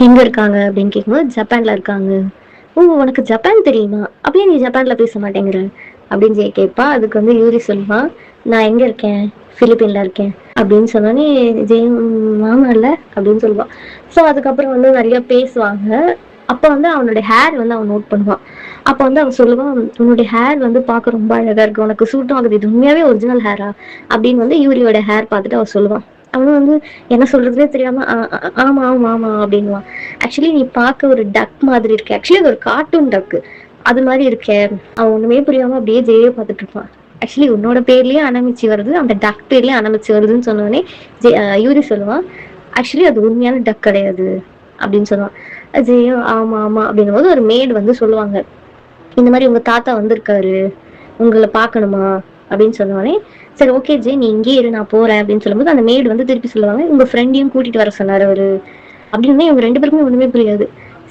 எங்க இருக்காங்க அப்படின்னு கேட்கும்போது ஜப்பான்ல இருக்காங்க. ஓ, உனக்கு ஜப்பான் தெரியுமா? அப்படியே நீ ஜப்பான்ல பேச மாட்டேங்கிற அப்படின்னு கேட்பா. அதுக்கு வந்து யூரி சொல்லுவான், நான் எங்க இருக்கேன், பிலிப்பீன்ல இருக்கேன் அப்படின்னு சொன்னோடனே ஜெய் மாமா இல்ல அப்படின்னு சொல்லுவான். ஸோ அதுக்கப்புறம் வந்து நிறைய பேசுவாங்க. அப்போ வந்து அவனுடைய ஹேர் வந்து அவன் நோட் பண்ணுவான். அப்போ வந்து அவன் சொல்லுவான், உன்னுடைய ஹேர் வந்து பார்க்க ரொம்ப அழகா இருக்கு, உனக்கு சூட்டும் ஆகுது, இது உண்மையாவே ஒரிஜினல் ஹேரா அப்படின்னு வந்து யூரியோட ஹேர் பார்த்துட்டு அவன் சொல்லுவான். அவனும் வந்து என்ன சொல்றதுனே தெரியாம ஆமா ஆமா ஆமா அப்படின்வான். ஆக்சுவலி நீ பார்க்க ஒரு டக் மாதிரி இருக்க, ஆக்சுவலி அது ஒரு கார்ட்டூன் டக்கு அது மாதிரி இருக்கே. அவன் ஒண்ணுமே புரியாம அப்படியே ஜெயே பார்த்துட்டு இருப்பான். ஆக்சுவலி உன்னோட பேர்லயே அனமிச்சு வருது, அந்த டக் பேர்லயே அனமிச்சு வருதுன்னு சொன்னோடனே யூரி சொல்லுவான், ஆக்சுவலி அது உண்மையான டக் கிடையாது அப்படின்னு சொல்லுவான். ஜெயும் ஆமா ஆமா அப்படின்னும் போது ஒரு மேடு வந்து சொல்லுவாங்க, இந்த மாதிரி உங்க தாத்தா வந்திருக்காரு, உங்களை பார்க்கணுமா அப்படின்னு சொன்னோடனே சரி ஓகே ஜெய் நீ இங்கே இரு நான் போறேன் அப்படின்னு சொல்லும்போது அந்த மேடு வந்து திருப்பி சொல்லுவாங்க, உங்க ஃப்ரெண்டையும் கூட்டிட்டு வர சொன்னாரு அவரு அப்படின்னு. இவங்க ரெண்டு பேருக்குமே ஒண்ணுமே புரியாது.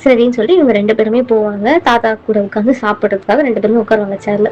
சரின்னு சொல்லி இவங்க ரெண்டு பேருமே போவாங்க, தாத்தா கூட உட்காந்து சாப்பிட்றதுக்காக ரெண்டு பேருமே உட்காருவாங்க சேர்ல.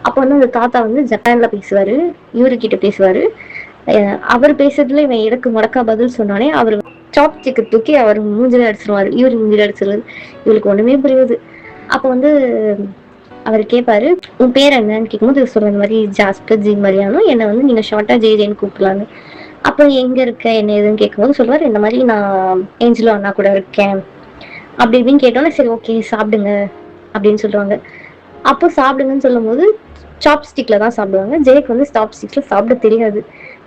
அப்போ வந்து அந்த தாத்தா வந்து ஜப்பான்ல பேசுவாரு, யூரி கிட்ட பேசுவாரு. அவர் பேசுறதுல இவன் இடக்கு முடக்கா பதில் சொன்னானே அவர் சாப் சிக்கு தூக்கி அவர் மூஞ்சில அடிச்சிருவாரு, யூரி மூஞ்சில அடிச்சிருவாரு. இவளுக்கு ஒண்ணுமே புரியாது. அப்போ வந்து அவர் கேட்பாரு, உன் பேர் என்னன்னு கேட்கும்போது சொல்ற இந்த மாதிரி ஜாஸ்பர் ஜி மரியானோ, என்னை வந்து நீங்க ஷார்ட்டா ஜேஜேன்னு கூப்பிடலான்னு. அப்போ எங்க இருக்க என்ன ஏதுன்னு கேட்கும்போது சொல்லுவார், இந்த மாதிரி நான் ஏஞ்சலோ அண்ணா கூட இருக்கேன் அப்படி இப்படின்னு கேட்டோன்னே சரி ஓகே சாப்பிடுங்க அப்படின்னு சொல்லுவாங்க. அப்போ சாப்பிடுங்கன்னு சொல்லும் போது சாப்ஸ்டிக்ல தான் சாப்பிடுவாங்க. ஜேக்கு வந்து சாப்ஸ்டிக்ல சாப்பிட தெரியாது.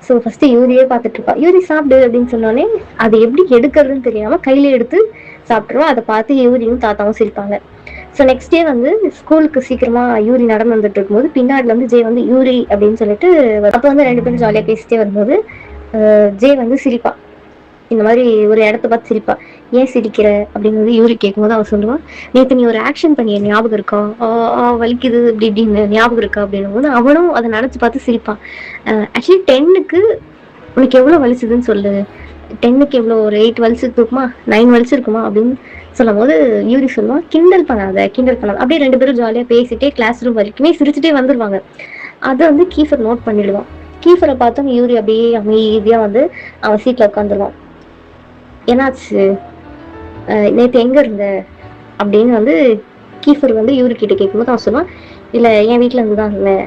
ஸோ ஃபர்ஸ்ட் யூரியே பார்த்துட்டு இருப்பா. யூரி சாப்பிடு அப்படின்னு சொன்னோடனே அது எப்படி எடுக்கிறதுன்னு தெரியாம கையில எடுத்து சாப்பிட்டுருவோம். அதை பார்த்து யூரியும் தாத்தாவும் சிரிப்பாங்க. ஸோ நெக்ஸ்ட் டே வந்து ஸ்கூலுக்கு சீக்கிரமா யூரி நடந்து வந்துட்டு இருக்கும்போது பின்னாடில வந்து ஜே வந்து யூரி அப்படின்னு சொல்லிட்டு அப்போ வந்து ரெண்டு பேரும் ஜாலியா பேசிட்டே வரும்போது ஜே வந்து சிரிப்பா. இந்த மாதிரி ஒரு இடத்த பார்த்து சிரிப்பா. ஏன் சிரிக்கிற அப்படின்னு யூரி கேட்கும்போது அவன் சொல்லுவான், நேற்று நீ ஒரு ஆக்ஷன் பண்ணிய ஞாபகம் இருக்கா, வலிக்குது இப்படி இப்படின்னு ஞாபகம் இருக்கா அப்படின்னும் போது அவனும் அதை நினைச்சு பார்த்து சிரிப்பான். ஆக்சுவலி 10க்கு உனக்கு எவ்வளவு வலிச்சுதுன்னு சொல்லு, 10க்கு எவ்வளோ ஒரு 8 வலிச்சு இருக்குமா 9 வலிச்சு இருக்குமா அப்படின்னு சொல்லும் போது யூரி சொல்லுவான், கிண்டல் பண்ணாத கிண்டல் பண்ணாத. அப்படியே ரெண்டு பேரும் ஜாலியா பேசிட்டே கிளாஸ் ரூம் வரைக்குமே சிரிச்சுட்டே வந்துருவாங்க. அதை வந்து கீஃபர் நோட் பண்ணிடுவான். கீஃபரை பார்த்தோம் யூரி அப்படியே அமைதியா வந்து அவன் சீட்ல உட்காந்துருவான். என்னாச்சு, நேற்று எங்க இருந்த அப்படின்னு வந்து கீஃபர் வந்து யூரி கிட்ட கேட்கும்போது அவன் சொல்லுவான், இல்ல என் வீட்டுல இருந்துதான் இருந்தேன்,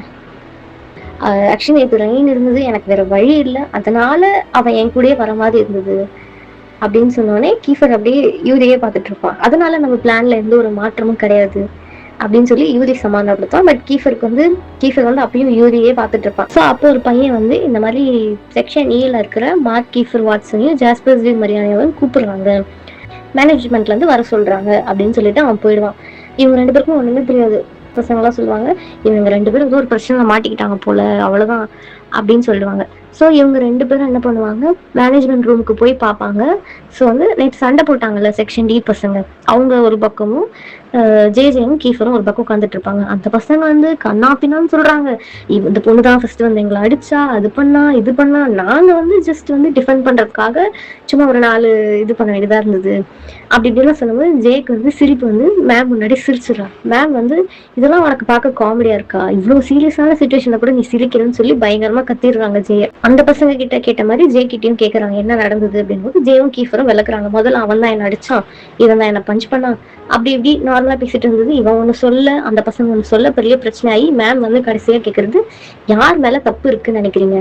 ஆக்சுவலி நேற்று ரெயின் இருந்தது, எனக்கு வேற வழி இல்லை, அதனால அவன் என் கூடயே வர மாதிரி இருந்தது அப்படின்னு சொன்னோடனே கீஃபர் அப்படியே யூரியே பார்த்துட்டு இருப்பான். அதனால நம்ம பிளான்ல எந்த ஒரு மாற்றமும் கிடையாது அப்படின்னு சொல்லி யூரி சமாதானப்படுத்துவான். பட் கீஃபர் வந்து அப்பயும் யூரியே பார்த்துட்டு இருப்பான். ஸோ அப்போ ஒரு பையன் வந்து இந்த மாதிரி செக்ஷன் ஏல இருக்கிற மார்க் கீஃபர் வாட்ஸனையும் ஜாஸ்பர் ஜி மரியாதையும் கூப்பிடுறாங்க, மேனேஜ்மெண்ட்ல இருந்து வர சொல்றாங்க அப்படின்னு சொல்லிட்டு அவன் போயிடுவான். இவங்க ரெண்டு பேருக்கும் ஒண்ணுமே புரியாது. பசங்க எல்லாம் சொல்லுவாங்க, இவங்க ரெண்டு பேரும் ஏதோ ஒரு பிரச்சனை மாட்டிக்கிட்டாங்க போல அவ்வளவுதான் அப்படின்னு சொல்லுவாங்க. ஸோ இவங்க ரெண்டு பேரும் என்ன பண்ணுவாங்க, மேனேஜ்மெண்ட் ரூமுக்கு போய் பார்ப்பாங்க. ஸோ வந்து நேற்று சண்டை போட்டாங்கல்ல செக்ஷன் டி பசங்க, அவங்க ஒரு பக்கமும் ஜேஜேயும் கீஃபரும் ஒரு பக்கம் உட்காந்துட்டு இருப்பாங்க. அந்த பசங்க வந்து கண்ணா பின்னான்னு சொல்றாங்க, இந்த பொண்ணுதான் ஃபர்ஸ்ட் வந்து எங்களை அடிச்சா, அது பண்ணா இது பண்ணா, நாங்க வந்து ஜஸ்ட் வந்து டிஃபெண்ட் பண்றதுக்காக சும்மா ஒரு 4 இது பண்ண வேண்டியதா இருந்தது அப்படி இப்படிலாம் சொல்லும்போது ஜேக்கு வந்து சிரிப்பு வந்து மேம் முன்னாடி சிரிச்சிடறான். மேம் வந்து இதெல்லாம் உனக்கு பார்க்க காமெடியா இருக்கா, இவ்வளவு சீரியஸான சுச்சுவேஷன்ல கூட நீ சிரிக்கிறேன்னு சொல்லி பயங்கரமா கத்திடுறாங்க ஜெய. அந்த பசங்க கிட்ட கேட்ட மாதிரி ஜே கிட்டையும் கேட்கறாங்க என்ன நடந்தது அப்படின்னு. ஜேவும் கீஃபரும் விளக்குறாங்க, முதல்ல அவன் தான் என்ன அடிச்சான், இவன் தான் என்ன பஞ்ச் பண்ணான் அப்படி இப்படி நார்மலா பேசிட்டு இருந்தது. இவன் ஒண்ணு சொல்ல, அந்த பசங்க ஒண்ணு சொல்ல, பெரிய பிரச்சனை ஆகி மேம் வந்து கடைசியா கேட்கறது, யார் மேல தப்பு இருக்குன்னு நினைக்கிறீங்க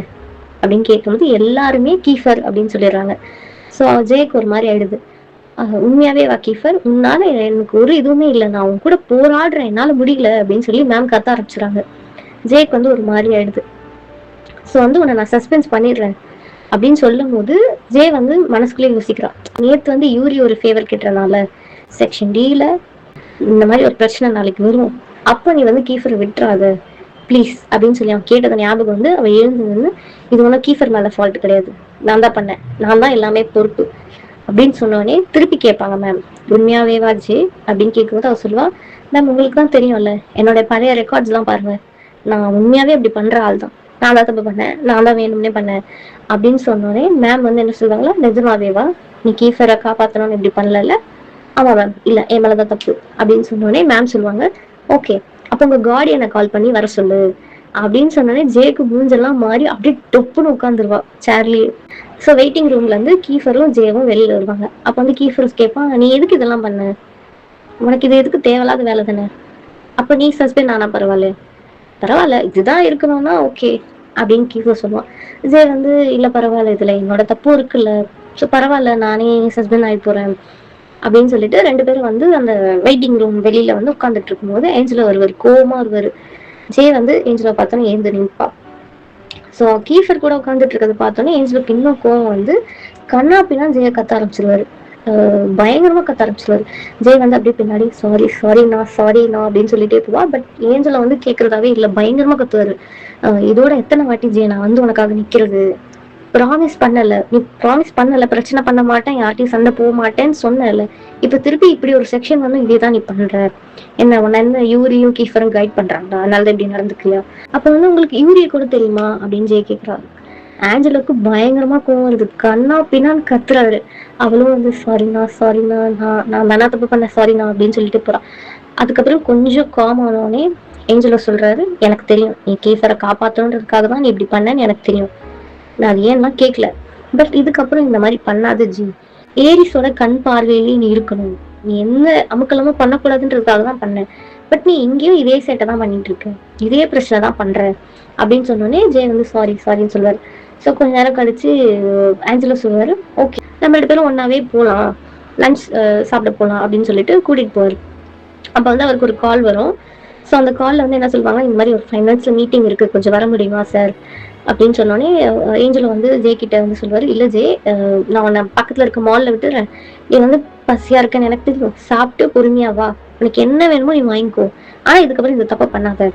அப்படின்னு கேட்கும்போது எல்லாருமே கீஃபர் அப்படின்னு சொல்லிடுறாங்க. ஸோ ஜேக்கு ஒரு மாதிரி ஆயிடுது, உண்மையாவே வா கீஃபர், உன்னால எனக்கு ஒரு இதுவுமே இல்லை, நான் உன் கூட போராடுறேன், என்னால முடியல அப்படின்னு சொல்லி மேம் கத்த ஆரம்பிச்சுறாங்க. ஜேக்கு வந்து ஒரு மாதிரி ஆயிடுது. ஸோ வந்து உன்னை நான் சஸ்பென்ஸ் பண்ணிடுறேன் அப்படின்னு சொல்லும் போது ஜே வந்து மனசுக்குள்ளே யோசிக்கிறான், நேற்று வந்து யூரி ஒரு ஃபேவர் கேட்டனால செக்ஷன் டில இந்த மாதிரி ஒரு பிரச்சனை நாளைக்கு வரும், அப்போ நீ வந்து கீஃபரை விட்டுறாத ப்ளீஸ் அப்படின்னு சொல்லி அவன் கேட்டதை ஞாபகம் வந்து அவன் எழுந்து நின்று, இது ஒன்றும் கீஃபர் மேல ஃபால்ட் கிடையாது, நான் தான் பண்ணேன், நான் தான் எல்லாமே பொறுப்பு அப்படின்னு சொன்னோடனே திருப்பி கேட்பாங்க மேம், உண்மையாவே வாஜி அப்படின்னு கேட்கும்போது அவ சொல்லுவா, மேம் உங்களுக்கு தான் தெரியும்ல என்னோட பழைய ரெக்கார்ட்ஸ் எல்லாம் பாருங்க, நான் உண்மையாவே அப்படி பண்ற ஆள் தான், நான் தான் தப்பு பண்ணேன், நான் தான் வேணும்னே பண்ணேன் அப்படின்னு சொன்னோடனே மேம் வந்து என்ன சொல்லுவாங்களா, நிஜமாவேவா நீ கீஃபரை காப்பாற்றணும்னு இப்படி பண்ணல. ஆமா மேம், இல்ல என் மேலதான் தப்பு அப்படின்னு சொன்னோடனே மேம் சொல்லுவாங்க, ஓகே அப்ப உங்க கார்டியனை கால் பண்ணி வர சொல்லு அப்படின்னு சொன்னோடனே ஜேக்கு மூஞ்செல்லாம் மாறி அப்படியே டொப்புன்னு உட்காந்துருவா சேர்லயே. ஸோ வெயிட்டிங் ரூம்ல இருந்து கீஃபரும் ஜேவும் வெளியில வருவாங்க. அப்போ வந்து கீஃபர் கேட்பான், நீ எதுக்கு இதெல்லாம் பண்ண, உனக்கு இது எதுக்கு தேவையில்லாத வேலை தானே, அப்போ நீ சஸ்பெண்ட் ஆனா பரவாயில்ல, பரவாயில்ல இதுதான் இருக்கணும்னா ஓகே அப்படின்னு கீஃபர் சொல்லுவான். ஜே வந்து இல்ல பரவாயில்ல, இதுல என்னோட தப்பும் இருக்குல்ல, ஸோ பரவாயில்ல நானே சஸ்பெண்ட் ஆகி போறேன் அப்படின்னு சொல்லிட்டு 2 பேரும் வந்து அந்த வெயிட்டிங் ரூம் வெளியில வந்து உட்காந்துட்டு இருக்கும்போது ஏஞ்சலோ வருவார், கோவமா வருவாரு. ஜே வந்து ஏஞ்சலோ பார்த்தோன்னே ஏந்து நிற்பா. ஸோ கீஃபர் கூட உட்காந்துட்டு இருக்கிறத பார்த்தோன்னே ஏஞ்சலுக்கு இன்னும் கோவம் வந்து கண்ணா பின்னா ஜெய கத்த ஆரம்பிச்சிருவாரு. பயங்கரமா கத்த ஆரம்பிச்சிருவாரு. ஜெய் வந்து அப்படியே பின்னாடி சாரிண்ணா அப்படின்னு சொல்லிட்டே போவா. பட் ஏஞ்சல வந்து கேட்கறதாவே இல்லை, பயங்கரமா கத்துவாரு. இதோட எத்தனை வாட்டி ஜெய் நான் வந்து உனக்காக நிக்கிறது, நீ ப்ராமிஸ் பண்ணல பிரச்சனை பண்ண மாட்டேன், யார்ட்டையும் சண்டை போக மாட்டேன்னு சொன்னல, இப்ப திருப்பி இப்படி ஒரு செக்ஷன் வந்து இதேதான் நீ பண்ற, உன்ன என்ன யூரியும் கீஃபரும் கைட் பண்றாங்களா, அதனால இப்படி நடந்துக்கலையா, அப்ப வந்து உங்களுக்கு யூரிய கூட தெரியுமா அப்படின்னு ஜெய் கேக்குறாரு. ஆஞ்சலுக்கு பயங்கரமா கோவம் வருது, கண்ணா பின்னான்னு கத்துறாரு. அவளும் வந்து சாரிண்ணா நான் தானா தப்பு பண்ண சாரிண்ணா அப்படின்னு சொல்லிட்டு போறான். அதுக்கப்புறம் கொஞ்சம் காம் ஆனோடனே ஏஞ்சலோ சொல்றாரு, எனக்கு தெரியும் நீ கீஃபரை காப்பாற்றணுன்றதுக்காக தான் நீ இப்படி பண்ணன்னு எனக்கு தெரியும், நான் அது ஏன்னா கேட்கல, பட் இதுக்கப்புறம் இந்த மாதிரி பண்ணாத ஜி, ஏரிஸோட கண் பார்வையிலேயே நீ இருக்கணும், நீ எந்த அமுக்கலமும் பண்ணக்கூடாதுன்றதுக்காக தான் பண்ண, பட் நீ இங்கேயும் இதே சேட்டை தான் பண்ணிட்டு இருக்க, இதே பிரச்சனை தான் பண்ற அப்படின்னு சொன்னோடனே ஜே வந்து சாரின்னு சொல்லுவாரு. ஸோ கொஞ்ச நேரம் கழிச்சு ஆஞ்சலோ சொல்லுவாரு, ஓகே நம்ம 2 பேரும் ஒன்னாவே போகலாம், லஞ்ச் சாப்பிட போகலாம் அப்படின்னு சொல்லிட்டு கூட்டிட்டு போவாரு. அப்போ வந்து அவருக்கு ஒரு கால் வரும். ஸோ அந்த காலில் வந்து என்ன சொல்லுவாங்க, இந்த மாதிரி ஒரு 5 minutes மீட்டிங் இருக்கு, கொஞ்சம் வர முடியுமா சார் அப்படின்னு சொன்னோடனே ஏஞ்சலோ வந்து ஜே கிட்ட வந்து சொல்லுவாரு, இல்லை ஜே நான் உன்னை பக்கத்தில் இருக்க மாலில் விட்டுறேன், நீ வந்து பசியா இருக்கேன்னு எனக்கு தெரியும், சாப்பிட்டு பொறுமையா வா, உனக்கு என்ன வேணுமோ நீ வாங்கிக்கோ, ஆனா இதுக்கப்புறம் இந்த தப்பா பண்ணாத,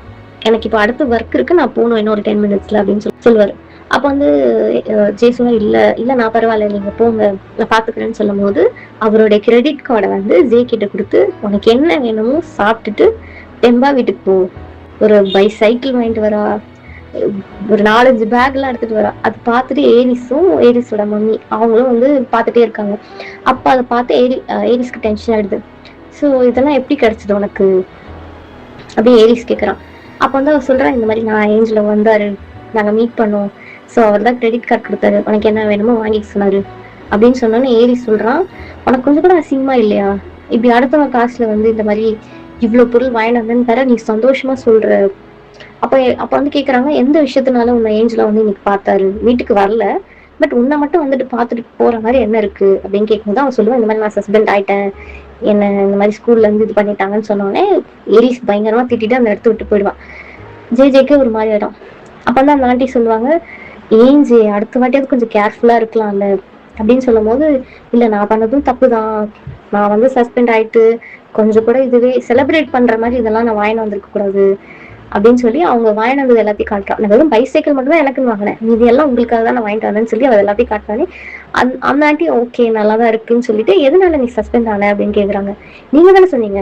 எனக்கு இப்போ அடுத்த ஒர்க் இருக்கு, நான் போகணும் இன்னொரு 10 minutesல அப்படின்னு சொல்லுவாரு. அப்போ வந்து ஜே சொல்ல இல்ல நான் பரவாயில்ல நீங்க போங்க நான் பாத்துக்கிறேன்னு சொல்லும் போது அவருடைய கிரெடிட் கார்டை வந்து ஜே கிட்ட கொடுத்து, உனக்கு என்ன வேணுமோ சாப்பிட்டுட்டு தெம்பா வீட்டுக்கு போ, ஒரு பைசைக்கிள் வாங்கிட்டு வரா, ஒரு 4-5 பேக் எல்லாம் எடுத்துட்டு வரா. அது பார்த்துட்டு ஏரிஸோட மம்மி அவங்களும் வந்து பார்த்துட்டே இருக்காங்க. அப்ப அதை பார்த்து ஏரிஸ்க்கு டென்ஷன் ஆயிடுது. ஸோ இதெல்லாம் எப்படி கிடைச்சது உனக்கு அப்படி ஏரிஸ் கேட்குறான். அப்போ வந்து அவர் சொல்றான், இந்த மாதிரி நான் ஏஞ்சல வந்தாரு, நாங்கள் மீட் பண்ணோம், ஸோ அவர் தான் கிரெடிட் கார்டு கொடுத்தாரு, உனக்கு என்ன வேணுமோ வாங்கி சொன்னாரு அப்படின்னு சொன்னோன்னு ஏரிஸ் சொல்றான், உனக்கு கொஞ்சம் கூட அசிங்கமா இல்லையா, இப்படி அடுத்தவங்க காசுல வந்து இந்த மாதிரி இவ்வளவு பொருள் வாங்கிட்டு வந்தேன்னு தர நீ சந்தோஷமா சொல்ற. அப்ப வந்து கேக்குறாங்க, எந்த விஷயத்தினால உன்னை ஏஞ்சல வந்து இன்னைக்கு பார்த்தாரு, வீட்டுக்கு வரல, பட் உன்னை மட்டும் வந்துட்டு பார்த்துட்டு போற மாதிரி என்ன இருக்கு அப்படின்னு கேட்கும்போது அவன் சொல்லுவான், இந்த மாதிரி நான் சஸ்பெண்ட் ஆயிட்டேன், என்ன இந்த மாதிரி ஸ்கூல்ல இருந்து இது பண்ணிட்டாங்கன்னு சொன்னோடனே ஏரிஸ் பயங்கரமா திட்டிட்டு அந்த இடத்த விட்டு போயிடுவான். ஜேக்கு ஒரு மாதிரி ஆயிடும். அப்ப வந்து அந்த ஆண்டி சொல்லுவாங்க, ஏன் ஜே அடுத்த வாட்டியாவது கொஞ்சம் கேர்ஃபுல்லா இருக்கலாம்ல அப்படின்னு சொல்லும் போது, இல்ல நான் பண்ணதும் தப்புதான், நான் வந்து சஸ்பெண்ட் ஆயிட்டு கொஞ்சம் கூட இதுவே செலிப்ரேட் பண்ற மாதிரி இதெல்லாம் நான் வாங்கிட்டு வந்திருக்க கூடாது அப்படின்னு சொல்லி அவங்க வாங்கிட்டு வந்தது எல்லாத்தையும் காட்டுறான். நான் வெறும் பைசைக்கிள் மட்டும் தான் எனக்குன்னு வாங்கினேன், இது எல்லாம் உங்களுக்காக தான் நான் வாங்கிட்டு வந்தேன்னு சொல்லி அவ எல்லாத்தையும் காட்டினானே அந்த ஆண்டி ஓகே நல்லாதான் இருக்குன்னு சொல்லிட்டு, எதனால நீ சஸ்பெண்ட் ஆன அப்படின்னு கேக்குறாங்க. நீங்க தானே சொன்னீங்க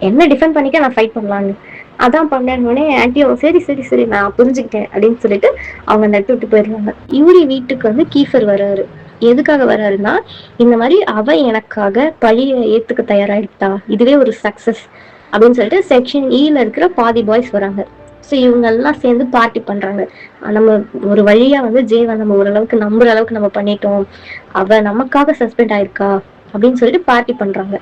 என்ன டிஃபெண்ட் பண்ணிக்க நான் ஃபைட் பண்ணலான்னு, அதான் பண்ணேன்னு ஆன்டியும் சரி நான் புரிஞ்சுக்கிட்டேன் அப்படின்னு சொல்லிட்டு அவங்க நட்டு விட்டு போயிடுறாங்க. யூரி வீட்டுக்கு வந்து கீஃபர் வர்றாரு. எதுக்காக வர்றாருன்னா, இந்த மாதிரி அவ எனக்காக பழிய ஏத்துக்க தயாராயிட்டா, இதுவே ஒரு சக்சஸ் அப்படின்னு சொல்லிட்டு செக்ஷன் ஈல இருக்கிற பாதி பாய்ஸ் வராங்க. ஸோ இவங்க எல்லாம் சேர்ந்து பார்ட்டி பண்றாங்க. நம்ம ஒரு வழியா வந்து ஜேவை நம்ம ஓரளவுக்கு நம்புற அளவுக்கு நம்ம பண்ணிட்டோம், அவ நமக்காக சஸ்பெண்ட் ஆயிருக்கா அப்படின்னு சொல்லிட்டு பார்ட்டி பண்றாங்க.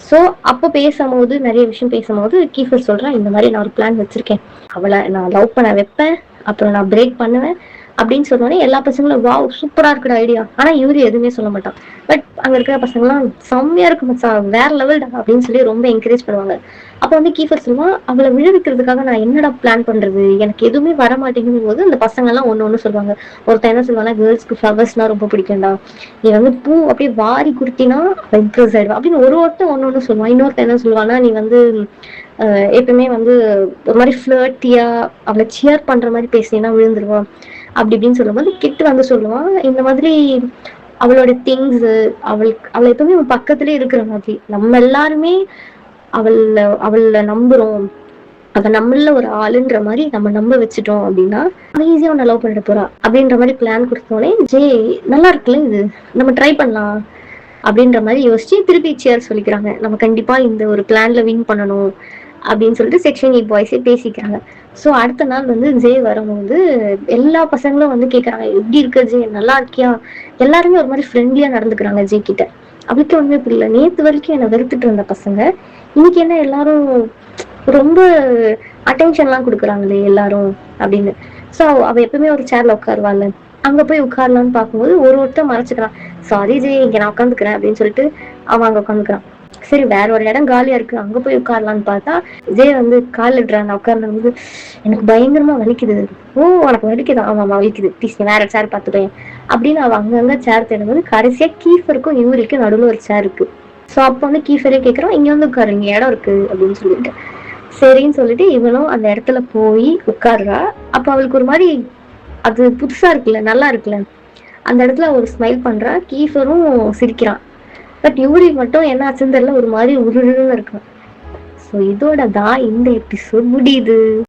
ஸோ அப்போ பேசும்போது நிறைய விஷயம் பேசும்போது கீஃபர் சொல்றான், இந்த மாதிரி நான் ஒரு பிளான் வச்சிருக்கேன், அவளை நான் லவ் பண்ண வைப்பேன், அப்புறம் நான் பிரேக் பண்ணுவேன் அப்படின்னு சொன்னோடனே எல்லா பசங்களும் வாவ் சூப்பரா இருக்கிற ஐடியா, ஆனா இவரு எதுவுமே சொல்ல மாட்டான். பட் அங்க இருக்கிற பசங்க எல்லாம் செம்மையா இருக்கு மச்சான், வேற லெவல் அப்படின்னு சொல்லி ரொம்ப என்கரேஜ் பண்ணுவாங்க. அப்ப வந்து கீஃபர் சொல்லுவான், அவளை விழுவிக்கிறதுக்காக நான் என்னடா பிளான் பண்றது, எனக்கு எதுவுமே வர மாட்டேங்குது போது அந்த பசங்க எல்லாம் ஒண்ணு சொல்லுவாங்க. ஒருத்தன் என்ன சொல்லுவாங்க, கேர்ள்ஸ்க்கு ஃப்ளவர்ஸ்னா ரொம்ப பிடிக்கும்டா, நீ வந்து பூ அப்படியே வாரி குடுத்தினா இம்ப்ரெஸ் ஆயிடுவா அப்படின்னு ஒருத்தன் ஒண்ணு சொல்லுவான். இன்னொருத்தன் என்ன சொல்லுவான்னா, நீ வந்து எப்பவுமே வந்து ஒரு மாதிரி ஃபிளர்ட்டியா அவளை சியர் பண்ற மாதிரி பேசினா விழுந்துருவான் அப்படி இப்படின்னு சொல்லும்போது கிட்டு வந்து சொல்லுவான், இந்த மாதிரி அவளோட திங்ஸ் அவளை எப்பவுமே பக்கத்திலே இருக்கிற மாதிரி நம்ம எல்லாருமே அவள நம்புறோம், அவ நம்மள ஒரு ஆளுன்ற மாதிரி நம்ம நம்ப வச்சுட்டோம் அப்படின்னா ஈஸியா அவனை லவ் பண்ணிட்டு போறா அப்படின்ற மாதிரி பிளான் கொடுத்தோடனே ஜே நல்லா இருக்குல்ல இது, நம்ம ட்ரை பண்ணலாம் அப்படின்ற மாதிரி யோசிச்சு திருப்பி சேர் சொல்லிக்கிறாங்க, நம்ம கண்டிப்பா இந்த ஒரு பிளான்ல வின் பண்ணணும் அப்படின்னு சொல்லிட்டு செக்ஷன் எயிட் பாய்ஸே பேசிக்கிறாங்க. ஸோ அடுத்த நாள் வந்து ஜே வரும்போது எல்லா பசங்களும் வந்து கேட்குறாங்க, எப்படி இருக்க ஜே, நல்லா இருக்கியா? எல்லாருமே ஒரு மாதிரி ஃப்ரெண்ட்லியா நடந்துக்கிறாங்க ஜே கிட்ட. அவளுக்கு ஒண்ணுமே புரியல, நேத்து வரைக்கும் என்னை வெறுத்துட்டு இருந்த பசங்க இன்னைக்கு என்ன எல்லாரும் ரொம்ப அட்டென்ஷன்லாம் கொடுக்குறாங்களே எல்லாரும் அப்படின்னு. ஸோ அவ எப்பவுமே ஒரு சேர்ல உட்காருவாள், அங்க போய் உட்காரலான்னு பார்க்கும்போது ஒருத்தர் மறைச்சுக்கிறான். சாரி ஜே, இங்க நான் உட்காந்துக்கிறேன் அப்படின்னு சொல்லிட்டு அவன் அங்க உட்காந்துக்கிறான். சரி வேற ஒரு இடம் காலியா இருக்கு, அங்க போய் உட்காரலான்னு பார்த்தா ஜே வந்து கால் இடுறான். நான் உட்கார்ந்து வந்து எனக்கு பயங்கரமா வலிக்குது. ஓ உனக்கு வலிக்குதா? ஆமா வலிக்குது, ப்ளீஸ் வேற சேர் பார்த்துட்டேன் அப்படின்னு அவ அங்கங்க சேர் தேடும்போது கடைசியா கீஃபருக்கும் யூரிக்கும் நடுவில் ஒரு சேர் இருக்கு. ஸோ அப்போ வந்து கீஃபரே கேட்குறான், இங்க வந்து உட்காரு, இங்க இடம் இருக்கு அப்படின்னு சொல்லிட்டு. சரின்னு சொல்லிட்டு இவனும் அந்த இடத்துல போய் உட்கார்றா. அப்ப அவளுக்கு ஒரு மாதிரி அது புதுசா இருக்குல்ல, நல்லா இருக்குல்ல, அந்த இடத்துல ஒரு ஸ்மைல் பண்றா. கீஃபரும் சிரிக்கிறான். பட் யூரி மட்டும் என்ன ஆச்சுன்னு தெரியல, ஒரு மாதிரி உருன்னு இருக்கான். ஸோ இதோட தான் இந்த எபிசோட் முடியுது.